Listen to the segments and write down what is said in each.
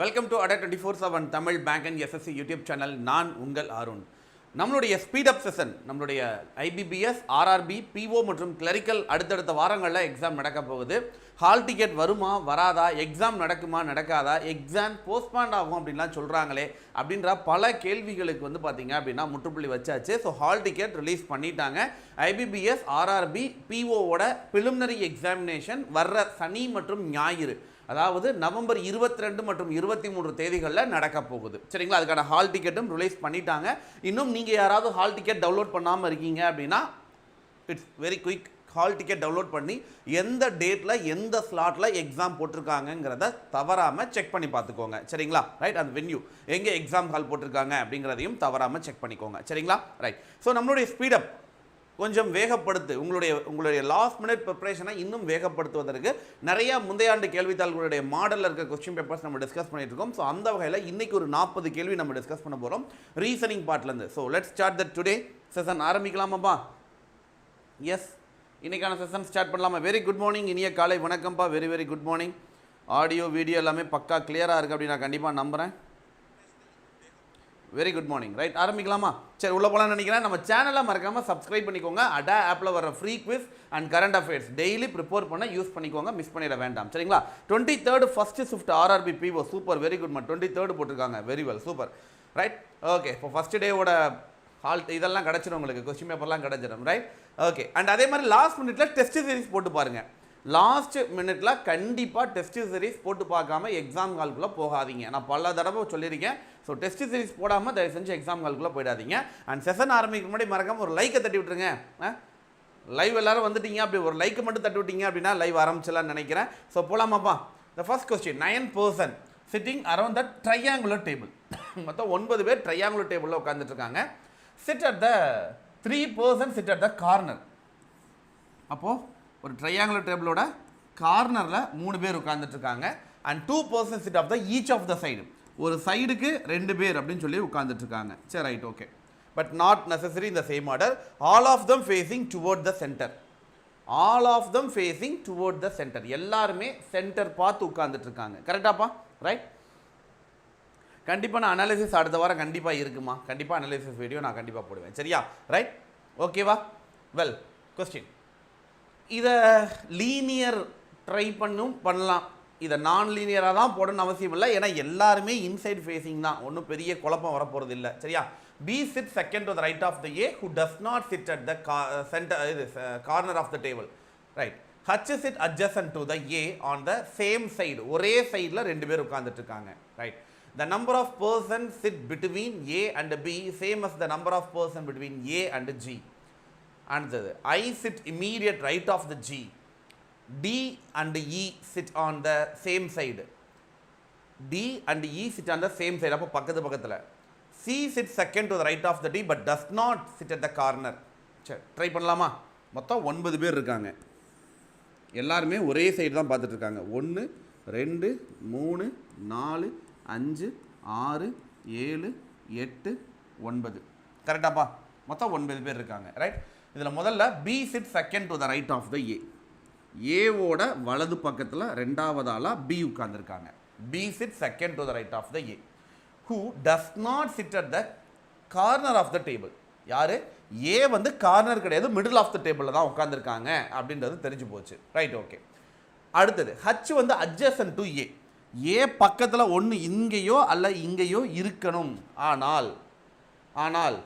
Welcome to அடா 24/7 Tamil bank and SSC YouTube channel. நான் உங்கள் அருண். நம்மளுடைய ஸ்பீடப் செஷன், நம்மளுடைய IBPS RRB PO மற்றும் கிளரிக்கல் அடுத்தடுத்த வாரங்களில் எக்ஸாம் நடக்க போகுது. ஹால் டிக்கெட் வருமா வராதா, எக்ஸாம் நடக்குமா நடக்காதா, எக்ஸாம் போஸ்ட்பாண்ட் ஆகும் அப்படின்லாம் சொல்கிறாங்களே அப்படின்ற பல கேள்விகளுக்கு பார்த்தீங்க அப்படின்னா முற்றுப்புள்ளி வச்சாச்சு. ஸோ ஹால் டிக்கெட் ரிலீஸ் பண்ணிட்டாங்க. IBPS RRB POவோட பிலிமினரி எக்ஸாமினேஷன் வர்ற சனி மற்றும் ஞாயிறு, அதாவது நவம்பர் 22 மற்றும் 23 தேதிகளில் நடக்க போகுது. சரிங்களா? அதுக்கான ஹால் டிக்கெட்டும் ரிலீஸ் பண்ணிட்டாங்க. இன்னும் நீங்கள் யாராவது ஹால் டிக்கெட் டவுன்லோட் பண்ணாமல் இருக்கீங்க அப்படின்னா it's very quick. Hall ticket download பண்ணி எந்த டேட்டில் எந்த ஸ்லாட்டில் எக்ஸாம் போட்டிருக்காங்கிறத தவறாமல் செக் பண்ணி பார்த்துக்கோங்க. சரிங்களா? ரைட். அந்த வென்யூ எங்கே எக்ஸாம் ஹால் போட்டிருக்காங்க அப்படிங்கிறதையும் தவறாமல் செக் பண்ணிக்கோங்க. சரிங்களா? ரைட். ஸோ நம்மளுடைய ஸ்பீடப் கொஞ்சம் வேகப்படுத்து, உங்களுடைய லாஸ்ட் மினிட் ப்ரிப்பரேஷனை இன்னும் வேகப்படுத்துவதற்கு நிறைய முந்தையாண்டு கேள்வித்தாள்களுடைய மாடலில் இருக்க கொஸ்டின் பேப்பர்ஸ் நம்ம டிஸ்கஸ் பண்ணிட்டு இருக்கோம். ஸோ அந்த வகையில் இன்னைக்கு ஒரு 40 கேள்வி நம்ம டிஸ்கஸ் பண்ண போகிறோம் ரீசனிங் பார்ட்லேருந்து. So let's start that today session. ஆரம்பிக்கலாமாப்பா? எஸ், இன்னைக்கான செஷன் ஸ்டார்ட் பண்ணலாமா? வெரி குட் மார்னிங், இனிய காலை வணக்கம்ப்பா. Very very good morning. Audio video எல்லாமே பக்கா கிளியராக இருக்குது அப்படின்னு நான் கண்டிப்பாக நம்புகிறேன். Very good morning. ரைட், ஆரம்பிக்கலாமா? சரி, உள்ள போகலான்னு நினைக்கிறேன். நம்ம சேனலை மறக்காமல் சப்ஸ்கிரைப் பண்ணிக்கோங்க. அடா ஆப்பில் வர free quiz and current affairs daily prepare பண்ண யூஸ் பண்ணிக்கோங்க, மிஸ் பண்ணிட வேண்டாம். சரிங்களா? 23rd first shift RRB PO super, very good மா. 23rd போட்டிருக்காங்க, very well, super. Right, okay. இப்போ ஃபர்ஸ்ட் டேவோட ஹால் இதெல்லாம் கிடச்சிடும் உங்களுக்கு, கொஸ்டின் பேப்பர்லாம் கிடச்சிடும். Right, okay. அண்ட் அதே மாதிரி லாஸ்ட் மினிட்ல டெஸ்ட் சீரிஸ் போட்டு பாருங்கள். லாஸ்ட் மினிட்ல கண்டிப்பாக டெஸ்ட் சீரிஸ் போட்டு பார்க்காம எக்ஸாம் ஹால்குள்ளே போகாதீங்க. நான் பல தடவை சொல்லியிருக்கேன். ஸோ டெஸ்ட் சீரிஸ் போடாமல் தயவு செஞ்சு எக்ஸாம் ஹால்குள்ளே போயிடாதீங்க. அண்ட் செஷன் ஆரம்பிக்க முன்னாடி மறக்காமல் ஒரு லைக்கை தட்டி விட்டுருங்க. லைவ் எல்லாரும் வந்துட்டீங்க, அப்படி ஒரு லைக் மட்டும் தட்டி விட்டீங்க அப்படின்னா லைவ் ஆரம்பிச்சலான்னு நினைக்கிறேன். ஸோ போகலாமாப்பா? The first question, 9 person sitting around the triangular table. மொத்தம் 9 பேர் ட்ரையாங்குலர் டேபிளில் உட்காந்துட்டு இருக்காங்க. Sit at the 3 person sit at the corner. அப்போது ஒரு ட்ரையாங்குலர் டேபிளோட கார்னரில் 3 பேர் உட்காந்துட்டு இருக்காங்க. And 2 person sit of the each of the side, ஒரு சைடுக்கு 2 பேர் அப்படின்னு சொல்லி உட்காந்துட்டு இருக்காங்க. சரி, right, okay. But not necessary இந்த same order. All of them facing toward the centre. All of them facing toward the centre. எல்லாருமே சென்டர் பார்த்து உட்காந்துட்டு இருக்காங்க. கரெக்டாப்பா? ரைட். கண்டிப்பாக நான் அனாலிசிஸ் அடுத்த வாரம் கண்டிப்பாக இருக்குமா? கண்டிப்பாக அனாலிசிஸ் வீடியோ நான் கண்டிப்பாக போடுவேன். சரியா? ரைட், ஓகேவா? Well, question. இதை லீனியர் ட்ரை பண்ணலாம், இதை நான் லீனியராக தான் போடணும்னு அவசியம் இல்லை. ஏன்னா எல்லாருமே இன்சைட் ஃபேஸிங் தான், ஒன்றும் பெரிய குழப்பம் வரப்போகிறது இல்லை. சரியா? B sits second to the right of the A who does not sit at the corner of the table. Right. H sit adjacent to the A on the same side. ஒரே சைடில் 2 பேர் உட்கார்ந்துட்டு இருக்காங்க. Right. The number of persons sit between A and B same as the number of persons between A and G. And the I sit immediate right of the G. D and E sit on the same side. D and E sit on the same side. அப்போ பக்கத்தில். C sits second to the right of the D but does not sit at the corner. சரி, try பண்ணலாமா? மொத்தம் 9 பேர் இருக்காங்க. எல்லாருமே ஒரே side தான் பார்த்துட்டு இருக்காங்க. 1 2 3 4 5 6 7 8 9. கரெக்டாப்பா? மொத்தம் 9 பேர் இருக்காங்க. ரைட். இதில் முதல்ல B sits second to the right of the A. ஏவோட வலது பக்கத்தில் 2வது ஆளாக B உட்கார்ந்துருக்காங்க. B sits second to the right of the A who does not sit at the corner of the table. யாரு? A கார்னர் கிடையாது, middle of the டேபிளில் தான் உட்காந்துருக்காங்க அப்படின்றது தெரிஞ்சு போச்சு. Right, okay. அடுத்தது H adjacent to A. A பக்கத்தில் ஒன்று இங்கேயோ அல்ல இங்கேயோ இருக்கணும். ஆனால்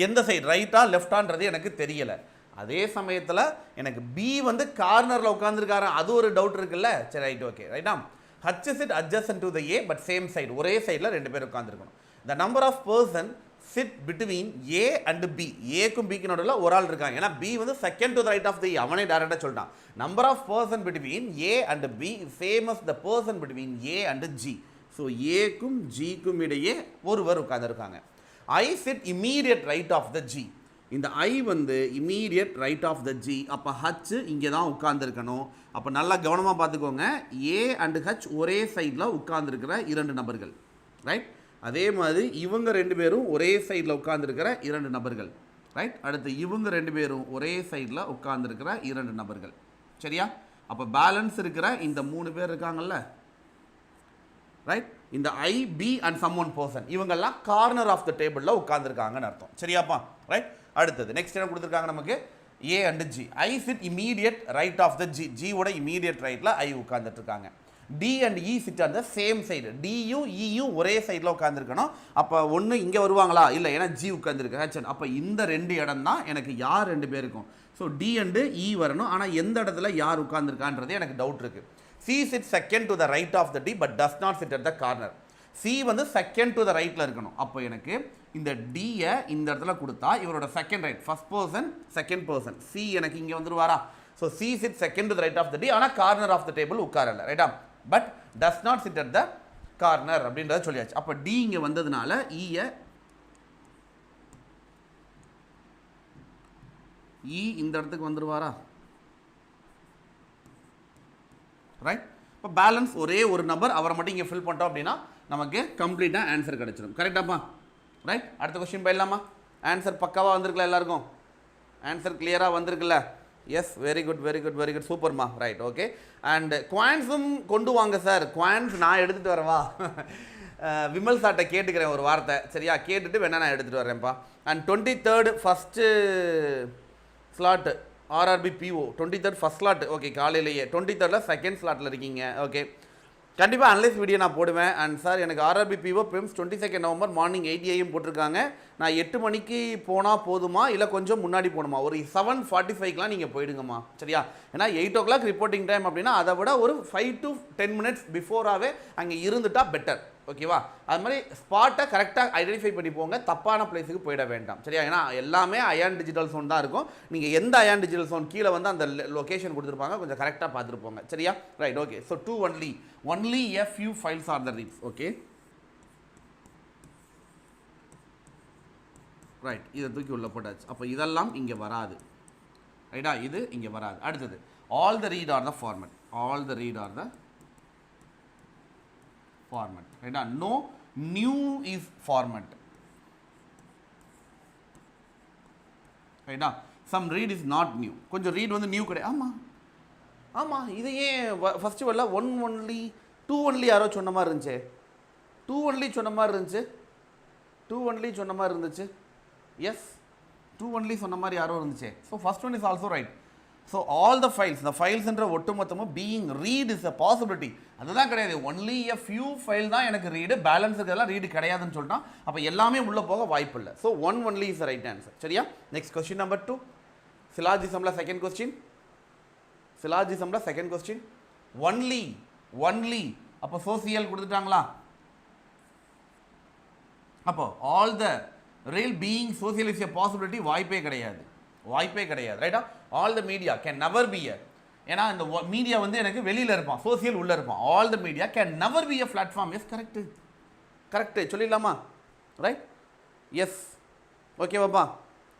எந்த சைடு, ரைட்டா லெஃப்டான்றது எனக்கு தெரியலை. அதே சமயத்தில் எனக்கு B கார்னரில் உட்காந்துருக்காரு, அது ஒரு டவுட் இருக்குல்ல. சரி, ரைட், ஓகே. ரைட்டா? H sit adjacent to the A but same side. ஒரே சைடில் 2 பேர் உட்காந்துருக்கணும். The number of person sit between A and B. ஏக்கும் பிக்கு நடுவில் ஒரு ஆள் இருக்காங்க. ஏன்னா B second to the right of the A. அவனே டேரெக்டாக சொல்லிட்டான். Number of person between A and B same as the person between A and G. So ஏக்கும் ஜிக்கும் இடையே ஒருவர் உட்காந்துருக்காங்க. I sit immediate right of the G. இந்த I immediate right of the G. அப்போ H இங்கே தான் உட்கார்ந்துருக்கணும். அப்போ நல்லா கவனமாக பார்த்துக்கோங்க. A and H ஒரே சைடில் உட்கார்ந்துருக்கிற 2 நபர்கள். ரைட். அதே மாதிரி இவங்க 2 பேரும் ஒரே சைடில் உட்கார்ந்துருக்கிற 2 நபர்கள். ரைட். அடுத்து இவங்க 2 பேரும் ஒரே சைடில் உட்கார்ந்துருக்கிற 2 நபர்கள். சரியா? அப்போ பேலன்ஸ் இருக்கிற இந்த 3 பேர் இருக்காங்கல்ல, ரைட் இந்த I P and some one person இவங்கெல்லாம் கார்னர் ஆஃப் த டேபிளில் உட்காந்துருக்காங்கன்னு அர்த்தம் சரியாப்பா ரைட் அடுத்தது நெக்ஸ்ட் என்ன கொடுத்துருக்காங்க நமக்கு A and G I sit immediate right of the ஜியோட இமீடியட் ரைட்டில் ஐ உட்காந்துட்டு இருக்காங்க D and E sit on the same side டியும் இயும் ஒரே சைடில் உட்காந்துருக்கணும் அப்போ ஒன்று இங்கே வருவாங்களா இல்லை ஏன்னா ஜி உட்காந்துருக்கு ஹெச்என் அப்போ இந்த 2 இடம் தான் எனக்கு யார் 2 பேருக்கும் ஸோ டி அண்டு இ வரணும் ஆனால் எந்த இடத்துல யார் உட்காந்துருக்கான்றது எனக்கு டவுட் இருக்குது C sit second to the right of the D but does not sit at the corner C வந்து செகண்ட் டு த ரைட்டில் இருக்கணும் அப்போ எனக்கு இந்த டியை இந்த இடத்துல கொடுத்தா இவரோட second right first person second person C எனக்கு இங்கே வந்துருவாரா so C sit second to the right of the D ஆனால் கார்னர் ஆஃப் த டேபிள் உட்காரல ரைட்டா but does not sit at the corner அப்படின்றத சொல்லியாச்சு அப்போ டி இங்கே வந்ததுனால இ இந்த இடத்துக்கு வந்துருவாரா ரைட் இப்போ பேலன்ஸ் ஒரே ஒரு நபர் அவரை மட்டும் இங்கே ஃபில் பண்ணிட்டோம் அப்படின்னா நமக்கு கம்ப்ளீட்டாக ஆன்சர் கிடைச்சிடும் கரெக்டாப்பா ரைட் அடுத்த கொஸ்டின் போயிடலாமா ஆன்சர் பக்காவாக வந்திருக்குல்ல எல்லாருக்கும் ஆன்சர் கிளியராக வந்திருக்குல்ல yes very good very good very good சூப்பர்மா ரைட் ஓகே அண்ட் குவான்ஸும் கொண்டு வாங்க சார் குவான்ஸ் நான் எடுத்துகிட்டு வரவா விமல் சார்ட்ட கேட்டுக்கிறேன் ஒரு வார்த்தை சரியா கேட்டுட்டு வேணா நான் எடுத்துகிட்டு வரேன்ப்பா and 23rd first slot RRB PO 23rd first slot okay காலையிலேயே 23rd செகண்ட் ஸ்லாட்டில் இருக்கீங்க ஓகே கண்டிப்பாக அனலைஸ் வீடியோ நான் போடுவேன் அண்ட் சார் எனக்கு RRB PO பிரிம்ஸ் 22 November morning 8 AM போட்டிருக்காங்க நான் 8 மணிக்கு போனால் போதுமா இல்லை கொஞ்சம் முன்னாடி போகணுமா ஒரு 7:45க்கெலாம் நீங்கள் போயிடுங்கம்மா சரியா ஏன்னா 8 o'clock ரிப்போர்ட்டிங் டைம் அப்படின்னா அதை விட ஒரு 5 to 10 minutes பிஃபோராகவே அங்கே இருந்துட்டா பெட்டர் ஓகேவா அது மாதிரி ஸ்பாட்டை கரெக்டாக ஐடென்டிஃபை பண்ணி போங்க தப்பான பிளேஸுக்கு போயிட வேண்டாம் சரியா ஏன்னா எல்லாமே அயான் டிஜிட்டல் ஜோன் தான் இருக்கும் நீங்கள் எந்த அயான் டிஜிட்டல் ஜோன் கீழே வந்து அந்த லொக்கேஷன் கொடுத்துருப்பாங்க கொஞ்சம் கரெக்டாக பார்த்துட்டு போங்க சரியா right okay so 2 only a few files are the reads okay right இதை தூக்கி உள்ள போட்டாச்சு அப்போ இதெல்லாம் இங்கே வராது ரைட்டா இது இங்கே வராது அடுத்தது all the read R the format all the read R the format ரைட்டா no new is format ரைட்டா some read is not new கொஞ்சம் read வந்து new கிடையாது ஆமாம் இது ஏன் ஃபர்ஸ்ட் வரல 1 only 2 only யாரோ சொன்ன மாதிரி இருந்துச்சு 2 only சொன்ன மாதிரி இருந்துச்சு எஸ் 2 only சொன்ன மாதிரி யாரோ இருந்துச்சு so first one is also right so all the files இந்த ஃபைல்ஸ்ன்ற ஒட்டுமொத்தமும் being read is a possibility அதுதான் கிடையாது ஒன்லி எ ஃபியூ ஃபைல் தான் எனக்கு ரீடு பேலன்ஸ் இருக்கிறதெல்லாம் ரீடு கிடையாதுன்னு சொல்லிட்டான் அப்போ எல்லாமே உள்ளே போக வாய்ப்பு இல்லை so 1 only is right answer சரியா நெக்ஸ்ட் கொஸ்டின் நம்பர் 2 சிலாஜிசமில் செகண்ட் கொஸ்டின் ஒன்லி அப்போ சோசியல் கொடுத்துட்டாங்களா அப்போ all the real being social is a possibility வாய்ப்பே கிடையாது ரைட்டா all the media can never be ஏன்னா இந்த மீடியா வந்து எனக்கு வெளியில் இருப்பான் சோசியல் உள்ளே இருப்பான் all the media can never B a platform S correct சொல்லிடலாமா ரைட் எஸ் ஓகேவாப்பா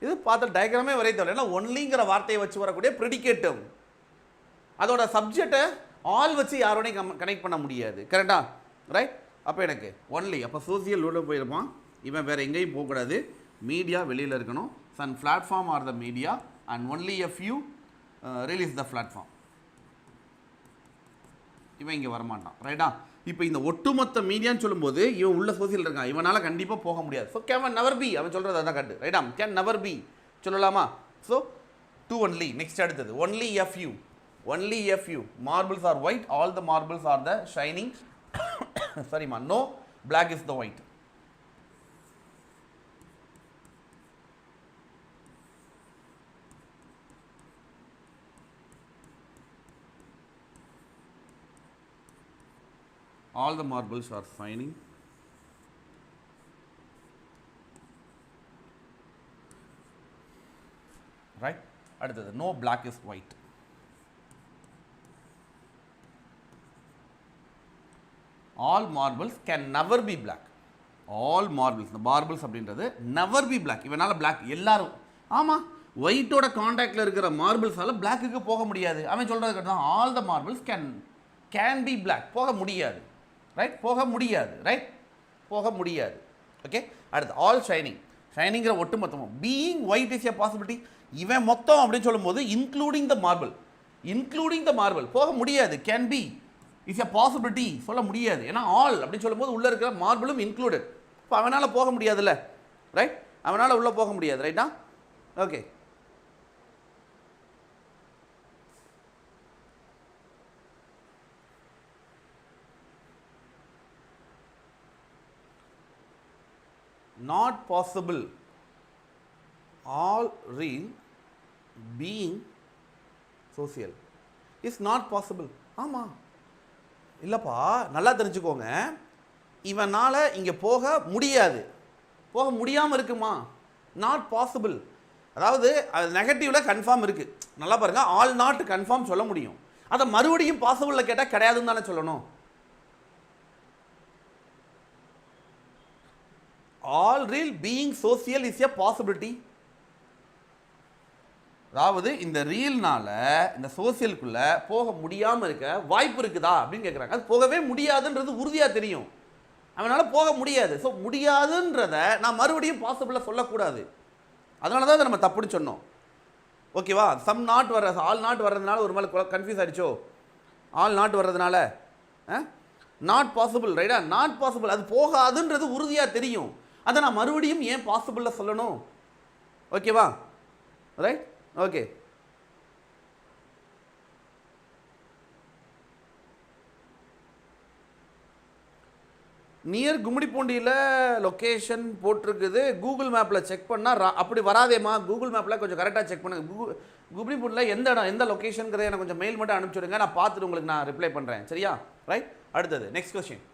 இது பார்த்த டயக்ராமே வரைய தேவை ஏன்னா ஒன்லிங்கிற வார்த்தையை வச்சு வரக்கூடிய ப்ரிடிகேட்டிவ் அதோட சப்ஜெக்டை ஆல் வச்சு யாரோடையும் கனெக்ட் பண்ண முடியாது கரெக்டா ரைட் அப்போ எனக்கு ஒன்லி அப்போ சோசியல் உள்ள போயிருப்பான் இவன் வேறு எங்கேயும் போகக்கூடாது மீடியா வெளியில் இருக்கணும் some platform are the media and only a few release the platform இவன் இங்கே வரமாட்டான் ரைட்டா இப்போ இந்த ஒட்டுமொத்த மீடியான்னு சொல்லும்போது இவன் உள்ள சோசியல் இருக்கான் இவனால் கண்டிப்பாக போக முடியாது ஸோ கேன் நவர் பி அவன் சொல்கிறது அதான் கட்டு ரைட்டா கேன் நவர் பி சொல்லலாமா ஸோ 2 only நெக்ஸ்ட் அடுத்தது only a few marbles are white all the marbles are the shining sorry no black is the white all the marbles are shining right அடுத்தது no black is white all marbles can never be black all marbles the marbles அப்படின்றது never be black இவனால black எல்லாரும் ஆமாம் ஒயிட்டோட காண்டாக்டில் இருக்கிற மார்பிள்ஸால பிளாக்குக்கு போக முடியாது அவன் சொல்கிறது கேட்டால் all the marbles can be black போக முடியாது ரைட் போக முடியாது ஓகே அடுத்து ஆல் ஷைனிங்கிற ஒட்டு மொத்தமும் being white is a possibility இவன் மொத்தம் அப்படின்னு சொல்லும்போது இன்க்ளூடிங் த மார்பிள் போக முடியாது can be is a possibility சொல்ல முடியாது. ஏன்னா ஆல் அப்படின்னு சொல்லும்போது உள்ளே இருக்கிற மார்பிளும் இன்க்ளூடட். இப்போ அவனால் போக முடியாதுல்ல, ரைட்? அவனால் உள்ளே போக முடியாது, ரைட்டா? Okay. Not possible all real being social is not possible. ஆமாம் இல்லைப்பா, நல்லா தெரிஞ்சுக்கோங்க. இவனால் இங்கே போக முடியாது, போக முடியாமல் இருக்குமா? Not possible. அதாவது அது நெகட்டிவில் கன்ஃபார்ம் இருக்குது. நல்லா பாருங்கள், ஆல் நாட் கன்ஃபார்ம் சொல்ல முடியும். அதை மறுபடியும் பாசிபிளில் கேட்டால் கிடையாதுன்னு தானே சொல்லணும். All real being social is a possibility. அதாவது இந்த ரீல்னால இந்த சோசியலுக்குள்ள போக முடியாமல் இருக்க வாய்ப்பு இருக்குதா அப்படின்னு கேட்குறாங்க. அது போகவே முடியாதுன்றது உறுதியாக தெரியும், அவனால் போக முடியாது. ஸோ முடியாதுன்றதை நான் மறுபடியும் பாசிபிளாக சொல்லக்கூடாது. அதனால தான் நம்ம தப்புன்னு சொன்னோம். ஓகேவா? சம் நாட் வர்ற ஆல் நாட் வர்றதுனால ஒரு மேலே கன்ஃபியூஸ் ஆகிடுச்சோ? ஆல் நாட் வர்றதுனால நாட் பாசிபிள், ரைட்டா? நாட் பாசிபிள், அது போகாதுன்றது உறுதியாக தெரியும். அதை நான் மறுபடியும் ஏன் பாசிபிளில் சொல்லணும்? ஓகேவா? ரைட்? ஓகே. நியர் கும்மிடிப்பூண்டியில் லொக்கேஷன் போட்டிருக்குது, கூகுள் மேப்பில் செக் பண்ணால் அப்படி வராதேம்மா. கூகுள் மேப்பில் கொஞ்சம் கரெக்டாக செக் பண்ணுங்கள். கும்மிடிப்பூண்டியில் எந்த இடம், எந்த லொக்கேஷனுங்கிறத எனக்கு கொஞ்சம் மெயில் மட்டும் அனுப்பிச்சுடுங்க, நான் பார்த்துட்டு உங்களுக்கு நான் ரிப்ளை பண்ணுறேன். சரியா? ரைட். அடுத்தது next question.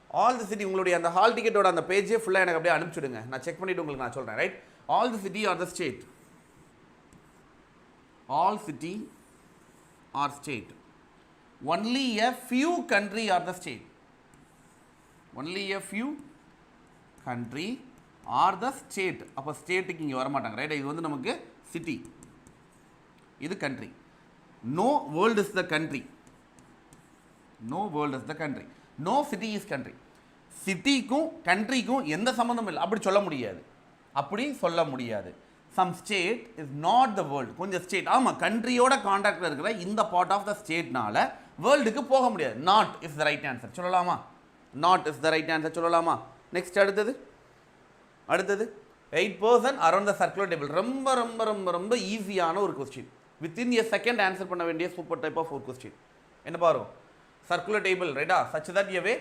All the city, உங்களுடைய அந்த ஹால் டிக்கெட்டோட அந்த பேஜே ஃபுல்லாக எனக்கு அப்படியே அனுப்பிச்சுடுங்க, நான் செக் பண்ணிவிட்டு உங்களுக்கு நான் சொல்கிறேன். Right? All the city R the state. All city or state. Only a few country are the state. Only a few country are the state. அப்போ ஸ்டேட்டுக்கு இங்கே வர மாட்டாங்க, ரைட்? இது வந்து நமக்கு சிட்டி, இது country. No world is the country. No world is the country. No city is country. சிட்டிக்கும் கண்ட்ரிக்கும் எந்த சம்மந்தமும் இல்லை, அப்படி சொல்ல முடியாது. அப்படி சொல்ல முடியாது. Some state is not the world. கொஞ்சம் ஸ்டேட், ஆமாம், கண்ட்ரியோட கான்டாக்டில் இருக்கிற இந்த பார்ட் ஆஃப் த ஸ்டேட்னால வேர்ல்டுக்கு போக முடியாது. Not is the right answer சொல்லலாமா? Not is the right answer சொல்லலாமா? நெக்ஸ்ட் அடுத்தது 8% அரௌண்ட் த சர்க்குலர் டேபிள். ரொம்ப ரொம்ப ரொம்ப ரொம்ப ஈஸியான ஒரு question. Within a second answer பண்ண வேண்டிய சூப்பர் டைப் ஆஃப் ஒரு கொஸ்டின். என்ன பாருங்க, சர்க்குலர் டேபிள், ரைட்டா? Such that a way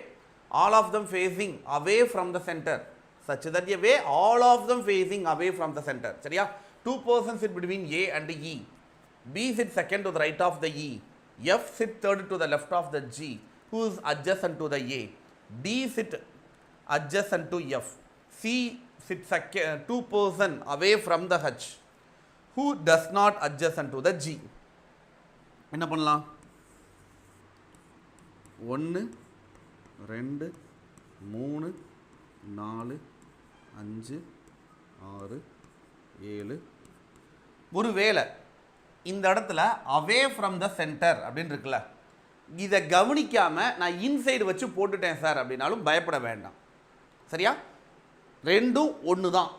all of them facing away from the centre. Such that a way all of them facing away from the center. சரியா? 2 persons sit between A and E. B sit second to the right of the E. F sit third to the left of the G, who is adjacent to the A. D sit adjacent to F. C sit second 2 person away from the H, who does not adjacent to the G. என்ன பண்ணலாம்? 1 2 3 4 5 6 7. ஒருவேளை இந்த இடத்துல அவே from the centre அப்படின்னு இருக்குல்ல, இதை கவனிக்காமல் நான் இன்சைடு வச்சு போட்டுட்டேன் சார் அப்படின்னாலும் பயப்பட வேண்டாம். சரியா? ரெண்டும் ஒன்று தான்.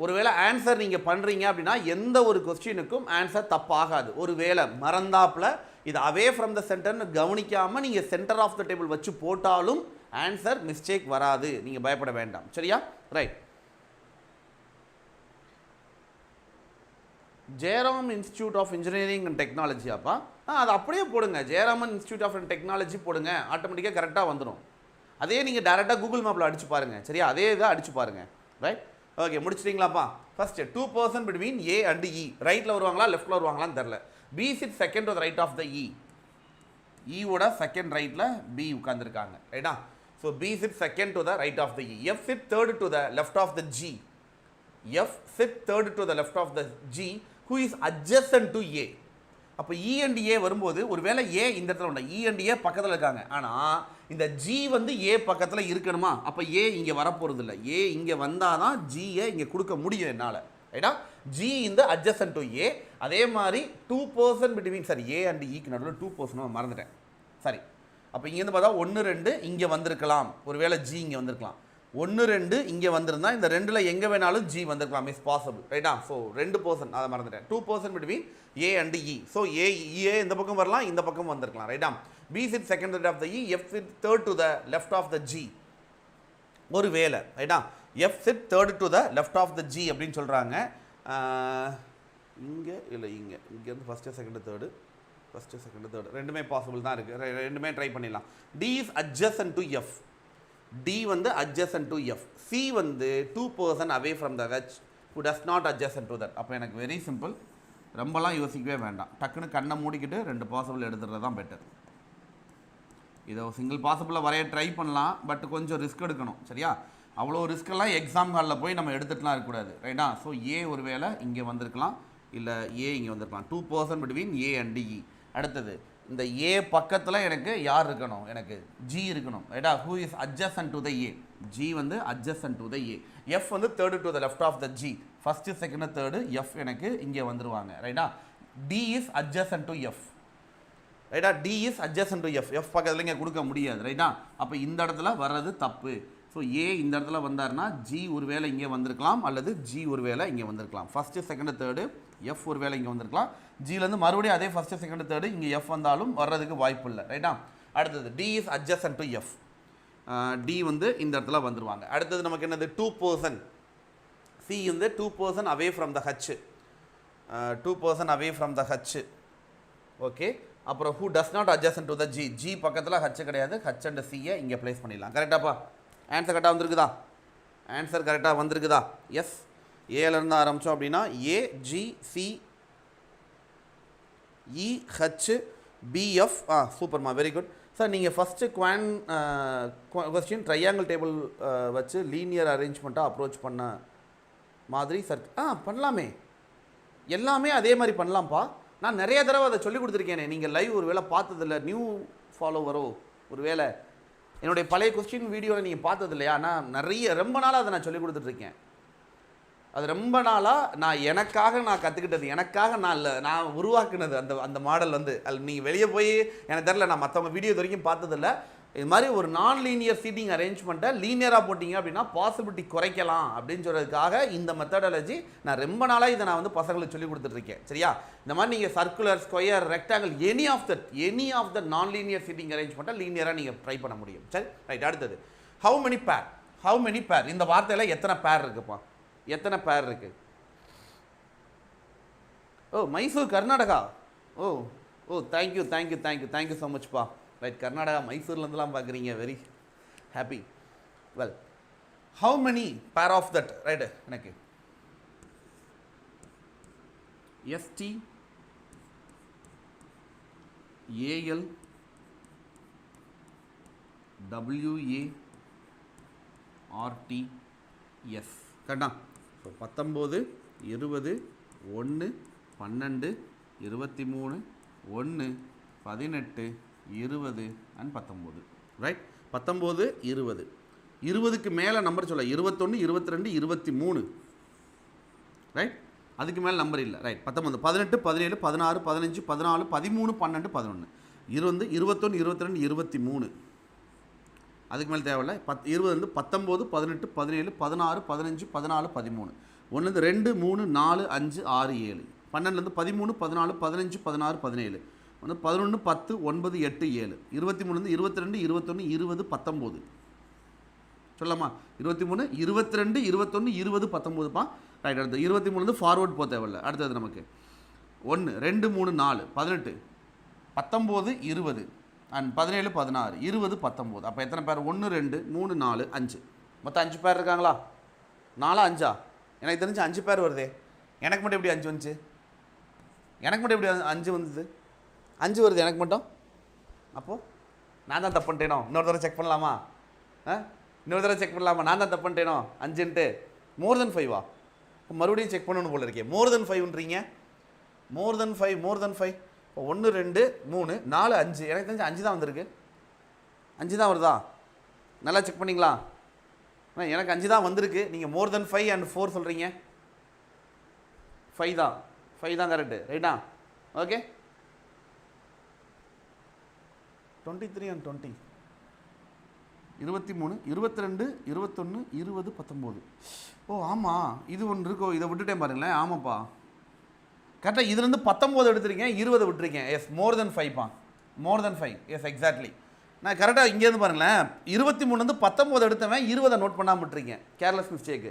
ஒருவேளை ஆன்சர் நீங்கள் பண்ணுறீங்க அப்படின்னா எந்த ஒரு கொஸ்டினுக்கும் ஆன்சர் தப்பாகாது. ஒருவேளை மறந்தாப்பில் இது அவே ஃப்ரம் த சென்டர்னு கவனிக்காமல் நீங்கள் சென்டர் ஆஃப் த டேபிள் வச்சு போட்டாலும் ஆன்சர் மிஸ்டேக் வராது, நீங்கள் பயப்பட வேண்டாம். சரியா? Right. Jayaraman Institute of Engineering and Technology. அப்பா அது அப்படியே போடுங்க, ஜெயராமன் இன்ஸ்டியூட் ஆஃப் டெக்னாலஜி போடுங்க, ஆட்டோமேட்டிக்காக கரெக்டாக வந்துடும். அதே நீங்கள் டேரெக்டாக கூகுள் மேப்பில் அடிச்சு பாருங்கள். சரியா? அதே இதை அடிச்சு பாருங்கள். ரைட்? ஓகே, முடிச்சிட்டிங்களாப்பா? First 2 person between A and E. ரைட்டில் வருவாங்களா லெஃப்ட்டில் வருவாங்களான்னு தெரில. B sit second to the right of the E. ஈவோட செகண்ட் ரைட்டில் B உட்காந்துருக்காங்க, ரைட்டா? So B sit second to the right of the E. F sit third to the left of the G. F sit third to the left of the G, who is adjacent to A. அப்போ E and A வரும்போது ஒருவேளை A இந்த இடத்துல உண்டா, E and A பக்கத்தில் இருக்காங்க, ஆனால் இந்த G வந்து A பக்கத்தில் இருக்கணுமா? அப்போ A இங்கே வரப்போகிறது இல்லை. A இங்கே வந்தால் தான் Gயை இங்கே கொடுக்க முடியும் என்னால், ரைட்டா? G இந்த adjacent to A. அதே மாதிரி 2 person between, sorry, A and Eக்கு நடுவில் 2 person மறந்துட்டேன், சரி. அப்போ இங்கேருந்து பார்த்தா 1 2 இங்கே வந்திருக்கலாம், ஒருவேளை G இங்கே வந்திருக்கலாம். 1 2 இங்கே வந்திருந்தா இந்த ரெண்டில் எங்கே வேணாலும் ஜி வந்திருக்கலாம் இஸ் பாசிபிள் ரைட்டா. ஸோ 2% அதை மறந்துட்டேன். 2% between A and E. So A இந்த பக்கம் வரலாம், இந்த பக்கம் வந்திருக்கலாம் ரைட்டா. B sit second of the E, F sit third to the left of the G ஒரு வேலை ரைட்டா. F sit third to the left of the G அப்படின்னு சொல்கிறாங்க. இங்கே இல்லை இங்கேருந்து ஃபஸ்ட்டு செகண்ட் தேர்டு ரெண்டுமே பாசிபிள் தான் இருக்குது. ரெண்டுமே ட்ரை பண்ணிடலாம். D is adjacent to F. D வந்து adjacent to எஃப். சி வந்து 2% away from the H who does not adjacent to that. அப்போ எனக்கு வெரி சிம்பிள், ரொம்பலாம் யோசிக்கவே வேண்டாம். டக்குன்னு கண்ணை மூடிக்கிட்டு 2 பாசிபிள் எடுத்துகிறது தான் பெட்டர். இதை சிங்கிள் பாசிபிளில் வரைய ட்ரை பண்ணலாம், பட் கொஞ்சம் ரிஸ்க் எடுக்கணும் சரியா. அவ்வளோ ரிஸ்க்கெல்லாம் எக்ஸாம் ஹாலில் போய் நம்ம எடுத்துகிட்டுலாம் இருக்கக்கூடாது ரைட்டா. ஸோ ஏ ஒரு வேளை இங்கே வந்திருக்கலாம், இல்லை ஏ இங்கே வந்திருக்கலாம். 2% பிட்வீன் ஏ அண்ட் இ. அடுத்தது இந்த ஏ பக்கத்தில் எனக்கு யார் இருக்கணும், எனக்கு ஜி இருக்கணும் ரைட்டா. Who is adjacent to the A, G வந்து adjacent to the A. F வந்து third to the left of the G, first second third F எனக்கு இங்கே வந்துருவாங்க ரைட்டா. D is adjacent to F ரைட்டா. D is adjacent to F. F பக்கத்தில் இங்கே கொடுக்க முடியாது ரைட்டா. அப்போ இந்த இடத்துல வர்றது தப்பு. ஸோ ஏ இந்த இடத்துல வந்தார்னா ஜி ஒரு வேளை இங்கே வந்திருக்கலாம், அல்லது ஜி ஒரு வேளை இங்கே வந்திருக்கலாம். ஃபஸ்ட்டு செகண்ட் தேர்டு எஃப் ஒரு வேளை இங்கே வந்திருக்கலாம். ஜிலேருந்து மறுபடியும் அதே ஃபஸ்ட்டு செகண்ட் தேர்டு இங்கே எஃப் வந்தாலும் வர்றதுக்கு வாய்ப்பு இல்லை ரைட்டா. அடுத்தது D is adjacent to F. D வந்து இந்த இடத்துல வந்துருவாங்க. அடுத்தது நமக்கு என்னது 2%. சி வந்து 2% away from the H. 2% away from the H. Okay. அப்புறம் who does not adjacent to the G. G பக்கத்தில் H கிடையாது, H அண்ட் சியை இங்கே ப்ளேஸ் பண்ணிடலாம். கரெக்டாப்பா? ஆன்சர் கரெக்டாக வந்திருக்குதா? ஆன்சர் கரெக்டாக வந்திருக்குதா? எஸ். ஏலேருந்து ஆரம்பித்தோம் அப்படின்னா A G C E H PF. சூப்பர்மா, வெரி குட் சார். நீங்கள் ஃபஸ்ட்டு கொஸ்டின் ட்ரையாங்கிள் டேபிள் வச்சு லீனியர் அரேஞ்ச்மெண்ட்டாக அப்ரோச் பண்ண மாதிரி சார் பண்ணலாமே, எல்லாமே அதே மாதிரி பண்ணலாம்ப்பா. நான் நிறைய தடவை அதை சொல்லி கொடுத்துருக்கேனே, நீங்கள் லைவ் ஒரு வேளை பார்த்ததில்ல, நியூ ஃபாலோவரோ ஒரு வேளை என்னுடைய பழைய கொஸ்டின் வீடியோவில் நீங்கள் பார்த்தது இல்லையா? நான் ரொம்ப நாளாக அதை நான் சொல்லி கொடுத்துட்ருக்கேன். அது ரொம்ப நாளாக நான் கற்றுக்கிட்டது, எனக்காக நான் உருவாக்குனது அந்த மாடல் வந்து. அது நீங்கள் வெளியே போய் எனக்கு தெரில, நான் மற்றவங்க வீடியோ இது வரைக்கும் பார்த்ததில்ல. இது மாதிரி ஒரு நான் லீனியர் சீட்டிங் அரேஞ்ச்மெண்ட்டை லீனியராக போட்டிங்க அப்படின்னா பாசிபிலிட்டி குறைக்கலாம் அப்படின்னு சொல்கிறதுக்காக இந்த மெத்தடாலஜி நான் ரொம்ப நாளாக இதை நான் வந்து பசங்களுக்கு சொல்லி கொடுத்துட்ருக்கேன் சரியா. இந்த மாதிரி நீங்கள் circular, square, rectangle any of the non linear seating அரேஞ்ச்மெண்ட்டை லீனியராக நீங்கள் ட்ரை பண்ண முடியும் சரி. ரைட். அடுத்தது ஹவு மெனி பேர். இந்த வார்த்தையில் எத்தனை பேர் இருக்குப்பா? எத்தனை பேர் இருக்கு? Oh, Mysore, Karnataka. Oh thank you so மச்ப்பா. ரைட். கர்நாடகா, மைசூர்லேருந்துலாம் பார்க்குறீங்க, very happy. Well, how many பேர் ஆஃப் தட் ரைட்டு. எனக்கு S T A L W A R D S கரெக்டா. So 19 20 1 12 23 1 18 20 and 19 right. 19 20 20க்கு மேலே நம்பர் சொல்ல 21 22 23 ரைட். அதுக்கு மேலே நம்பர் இல்லை ரைட். 19 18 17 16 15 14 13 12 11 20 21 22 23 அதுக்கு மேலே தேவையில்ல. 20 வந்து 19 18 17 16 15 14 13 ஒன்றுலேருந்து 2 3 4 5 6 7 12லேருந்து 13 14 15 16 17 வந்து 11 10 9 8 7 23 22 21 20 19 சொல்லலாமா? 23 22 21 20 19பா ரைட். அடுத்து 23 ஃபார்வர்ட் போக தேவையில்ல. அடுத்தது நமக்கு 1 2 3 4 18 19 20 அண்ட் 17 16 20 19. அப்போ எத்தனை பேர்? 1 2 3 4 5 மொத்தம் 5 பேர் இருக்காங்களா? 4 5 எனக்கு தெரிஞ்சு 5 பேர் வருதே. எனக்கு மட்டும் எப்படி 5 வந்துச்சு? எனக்கு மட்டும் எப்படி 5 வந்தது? 5 வருது எனக்கு மட்டும். அப்போது நான் தான் தப்பு பண்ணிட்டேனோ? இன்னொரு தடவை செக் பண்ணலாமா? நான் தான் தப்பு பண்ணிட்டேனோ 5ன்ட்டு? மோர் தென் 5வா? மறுபடியும் செக் பண்ணணும் போல இருக்கே. மோர் தென் 5ன்றீங்க. மோர் தென் 5 இப்போ 1 2 3 4 5 எனக்கு தெரிஞ்சு 5 தான் வந்திருக்கு. 5 தான் வருதா? நல்லா செக் பண்ணிங்களா? எனக்கு 5 தான் வந்திருக்கு. நீங்கள் மோர் தென் 5 and 4 சொல்கிறீங்க. 5 தான் கரெக்டு ரைட்டா. ஓகே. 23 and 20 23 22 21 20 19. ஓ ஆமாம், இது ஒன்று இருக்கோ, இதை விட்டுட்டேன் பாருங்களேன். ஆமாப்பா, கரெக்டாக இதுலேருந்து 19 எடுத்திருக்கேன், 20 விட்டுருக்கேன். எஸ், மோர் தென் 5 பா, மோர் தென் 5. S, exactly. நான் கரெக்டாக இங்கேருந்து பாருங்களேன், 23 19 எடுத்தவன் 20 நோட் பண்ணாமல் விட்டுருக்கேன். Careless mistake.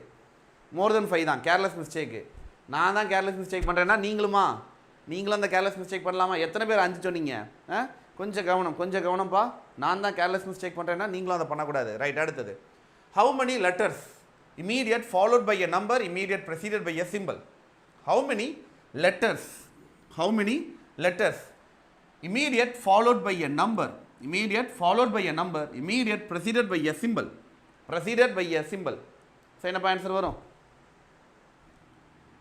மோர் தென் 5 தான் கேர்லெஸ் மிஸ்டேக்கு. நான் தான் கேர்லெஸ் மிஸ்டேக் பண்ணுறேன்னா நீங்களும் அந்த கேர்லெஸ் மிஸ்டேக் பண்ணலாமா? எத்தனை பேர் 5 சொன்னீங்க? கொஞ்சம் கவனம்ப்பா. நான் தான் கேர்லெஸ் மிஸ்டேக் பண்ணுறேன்னா நீங்களும் அதை பண்ணக்கூடாது. ரைட், அடுத்தது. How many letters immediate followed by a number immediate preceded by a symbol? How many letters immediate followed by a number immediate preceded by a symbol so என்னப்பா ஆன்சர் வரும்?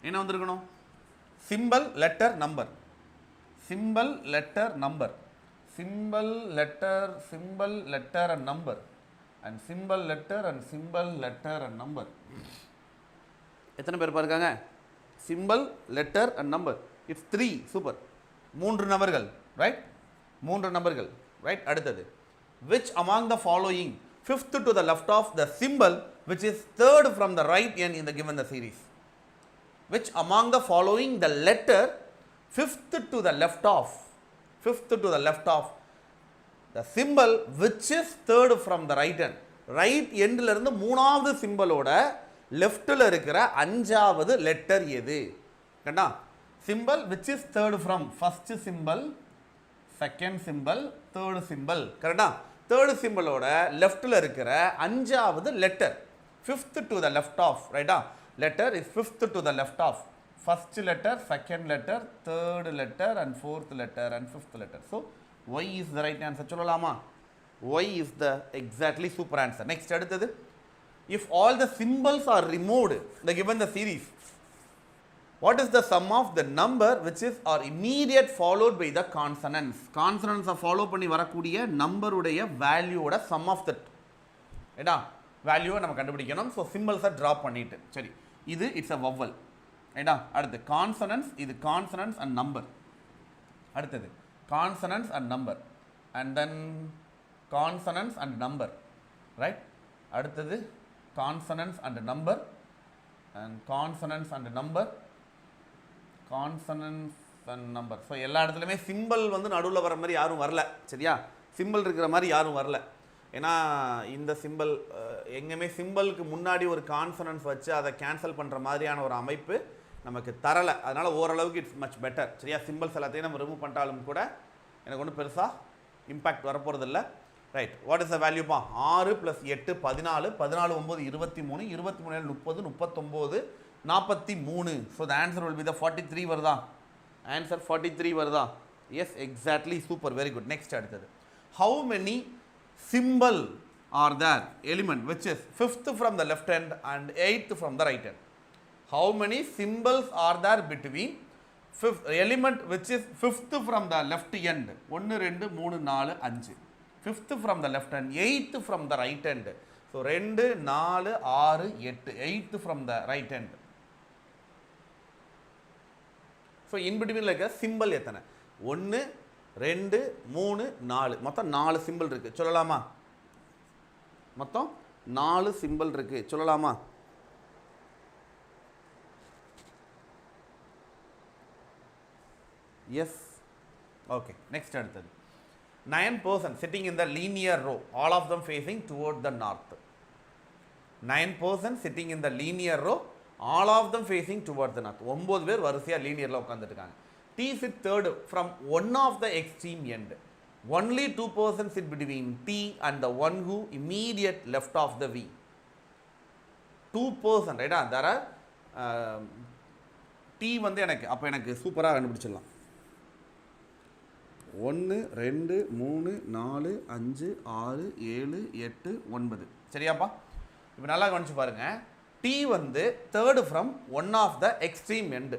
என்ன வந்திருக்கணும்? Simple letter number and number and symbol letter and number. எத்தனை பேர் பாருங்க? Simple letter and number. It's 3. Super. 3 நம்பர்கள். Right, 3 நம்பர்கள். Right, அடுத்தது. which among the following fifth to the left of the symbol which is third from the right end in the given the series? which among the following the letter fifth to the left of the symbol which is third from the right end. Right எண்டில் இருந்து 3வது சிம்பிளோட லெஃப்டில் இருக்கிற 5வது letter எது? கண்டா, simple which is third from first symbol, second symbol, third symbol. கரெக்டா? Third சிம்பிளோட லெஃப்டில் இருக்கிற 5வது letter, fifth to the left of. ரைட்டா? letter is fifth to the left of first letter, second letter, third letter and fourth letter and fifth letter. So y is the right answer. சொல்லலாமா? y is the exactly super answer. Next, அடுத்தது. if all the symbols are removed the given the series, what is the sum of the number which is or immediate followed by the consonants? consonants follow பண்ணி வரக்கூடிய நம்பருடைய வேல்யூவோட sum of that. ஏடா வேல்யூவை நம்ம கண்டுபிடிக்கணும். So சிம்பிள்ஸை drop பண்ணிட்டு, சரி, இது it's a vowel. ரைட்டா? அடுத்து கான்சனன்ஸ். இது கான்சனன்ஸ் அண்ட் நம்பர். அடுத்தது consonants and number and then consonants and number. Right, அடுத்தது consonants and number and consonants and number. So எல்லா இடத்துலையுமே சிம்பிள் வந்து நடுவில் வர மாதிரி யாரும் வரல. சரியா? சிம்பிள் இருக்கிற மாதிரி யாரும் வரல. ஏன்னா இந்த சிம்பிள் எங்கேயுமே சிம்பிளுக்கு முன்னாடி ஒரு கான்சனன்ஸ் வச்சு அதை கேன்சல் பண்ணுற மாதிரியான ஒரு அமைப்பு நமக்கு தரலை. அதனால் ஓரளவுக்கு இட்ஸ் மச் பெட்டர். சரியா? சிம்பிள்ஸ் எல்லாத்தையும் நம்ம ரிமூவ் பண்ணிட்டாலும் கூட எனக்கு ஒன்றும் பெருசாக இம்பேக்ட் வரப்போகிறது இல்லை. ரைட், வாட் இஸ் த வேல்யூப்பா? 6 + 8 14, 14 9 23, 23 30, 39 43. So the answer will be the 43 வருதா? ஆன்சர் 43 வருதா? Yes, exactly. Super, very good. Next, அடுத்தது. How many symbol are there element which is fifth from the left hand and eighth from the right hand? How many symbols are there between fifth element which is fifth from the left end? 1 2 3 4 5. fifth from the left hand, eighth from the right hand. So 2 4 6 8, eighth from the right hand. So in between like a symbol எத்தனை? 1 2 3 4, மொத்தம் 4 simple இருக்கு. சொல்லலாமா? மொத்தம் 4 simple இருக்கு. சொல்லலாமா? S. Okay, next, அடுத்தது. 9 persons sitting in the linear row, all of them facing toward the north. 9 persons sitting in the linear row, all of them facing toward the north. 9 பேர் வரிசையா லீனியர்ல உட்கார்ந்துட்டு இருக்காங்க. T sit third from one of the extreme end. Only 2 persons sit between T and the one who immediate left of the V. 2 person, right? There are T வந்து எனக்கு அப்போ எனக்கு சூப்பராக கண்டுபிடிச்சிடலாம். 1 2 3 4 5 6 7 8 9. சரியாப்பா? இப்போ நல்லா கவனிச்சு பாருங்க. T வந்து third from one of the extreme end.